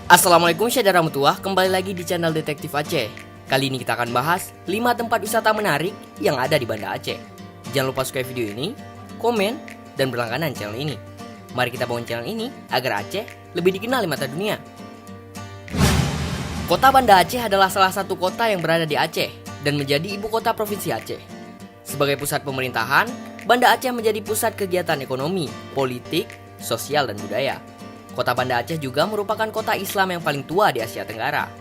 Assalamualaikum saudara mutuah, kembali lagi di channel Detektif Aceh. Kali ini kita akan bahas 5 tempat wisata menarik yang ada di Banda Aceh. Jangan lupa subscribe video ini, komen, dan berlangganan channel ini. Mari kita bangun channel ini agar Aceh lebih dikenal di mata dunia. Kota Banda Aceh adalah salah satu kota yang berada di Aceh dan menjadi ibu kota provinsi Aceh. Sebagai pusat pemerintahan, Banda Aceh menjadi pusat kegiatan ekonomi, politik, sosial, dan budaya. Kota Banda Aceh juga merupakan kota Islam yang paling tua di Asia Tenggara,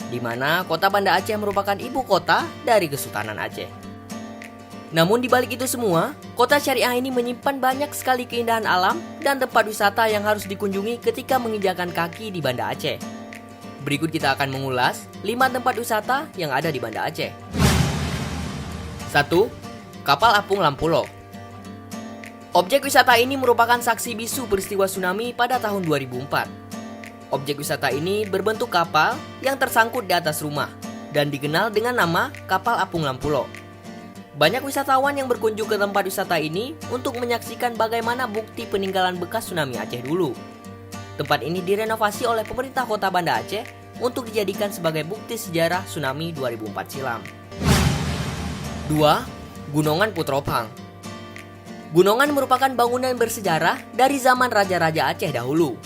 di mana kota Banda Aceh merupakan ibu kota dari Kesultanan Aceh. Namun di balik itu semua, kota syariah ini menyimpan banyak sekali keindahan alam dan tempat wisata yang harus dikunjungi ketika menginjakan kaki di Banda Aceh. Berikut kita akan mengulas 5 tempat wisata yang ada di Banda Aceh. 1. Kapal Apung Lampulo. Objek wisata ini merupakan saksi bisu peristiwa tsunami pada tahun 2004. Objek wisata ini berbentuk kapal yang tersangkut di atas rumah dan dikenal dengan nama Kapal Apung Lampulo. Banyak wisatawan yang berkunjung ke tempat wisata ini untuk menyaksikan bagaimana bukti peninggalan bekas tsunami Aceh dulu. Tempat ini direnovasi oleh pemerintah kota Banda Aceh untuk dijadikan sebagai bukti sejarah tsunami 2004 silam. 2. Gunungan Putropang. Gunungan merupakan bangunan bersejarah dari zaman Raja-Raja Aceh dahulu.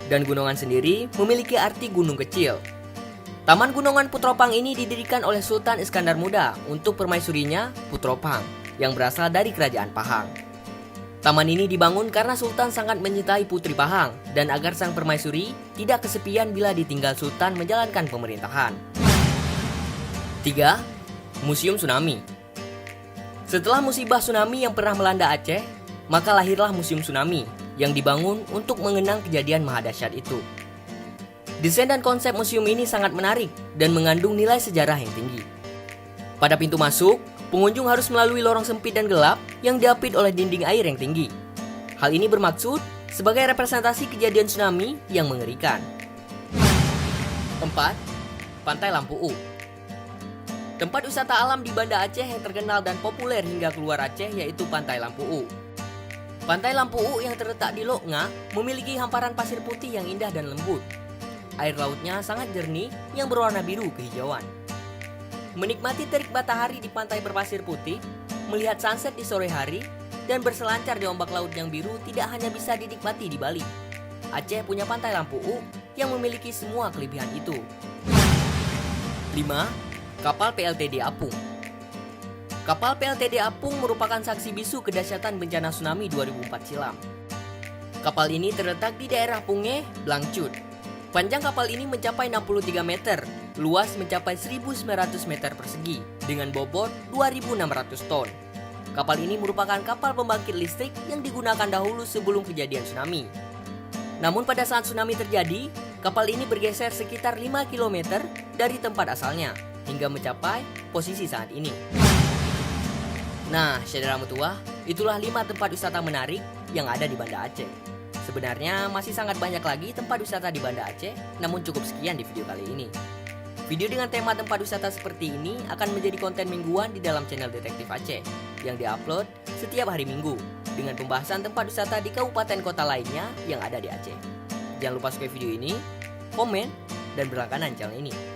Dan Gunungan sendiri memiliki arti gunung kecil. Taman Gunungan Putropang ini didirikan oleh Sultan Iskandar Muda untuk permaisurinya Putropang yang berasal dari Kerajaan Pahang. Taman ini dibangun karena Sultan sangat mencintai Putri Pahang dan agar sang permaisuri tidak kesepian bila ditinggal Sultan menjalankan pemerintahan. 3. Museum Tsunami. Setelah musibah tsunami yang pernah melanda Aceh, maka lahirlah Museum Tsunami yang dibangun untuk mengenang kejadian mahadahsyat itu. Desain dan konsep museum ini sangat menarik dan mengandung nilai sejarah yang tinggi. Pada pintu masuk, pengunjung harus melalui lorong sempit dan gelap yang diapit oleh dinding air yang tinggi. Hal ini bermaksud sebagai representasi kejadian tsunami yang mengerikan. 4. Pantai Lampu U. Tempat wisata alam di Banda Aceh yang terkenal dan populer hingga keluar Aceh yaitu Pantai Lampu U. Pantai Lampu U yang terletak di Lok Nga memiliki hamparan pasir putih yang indah dan lembut. Air lautnya sangat jernih yang berwarna biru kehijauan. Menikmati terik matahari di pantai berpasir putih, melihat sunset di sore hari, dan berselancar di ombak laut yang biru tidak hanya bisa dinikmati di Bali. Aceh punya Pantai Lampu U yang memiliki semua kelebihan itu. 5. Kapal PLTD Apung. Kapal PLTD Apung merupakan saksi bisu kedahsyatan bencana tsunami 2004 silam. Kapal ini terletak di daerah Punge, Blangcut. Panjang kapal ini mencapai 63 meter, luas mencapai 1.900 meter persegi, dengan bobot 2.600 ton. Kapal ini merupakan kapal pembangkit listrik yang digunakan dahulu sebelum kejadian tsunami. Namun pada saat tsunami terjadi, kapal ini bergeser sekitar 5 km dari tempat asalnya, hingga mencapai posisi saat ini. Nah, saudara mutuah, itulah 5 tempat wisata menarik yang ada di Banda Aceh. Sebenarnya masih sangat banyak lagi tempat wisata di Banda Aceh, namun cukup sekian di video kali ini. Video dengan tema tempat wisata seperti ini akan menjadi konten mingguan di dalam channel Detektif Aceh yang diupload setiap hari Minggu dengan pembahasan tempat wisata di kabupaten kota lainnya yang ada di Aceh. Jangan lupa subscribe video ini, komen, dan berlangganan channel ini.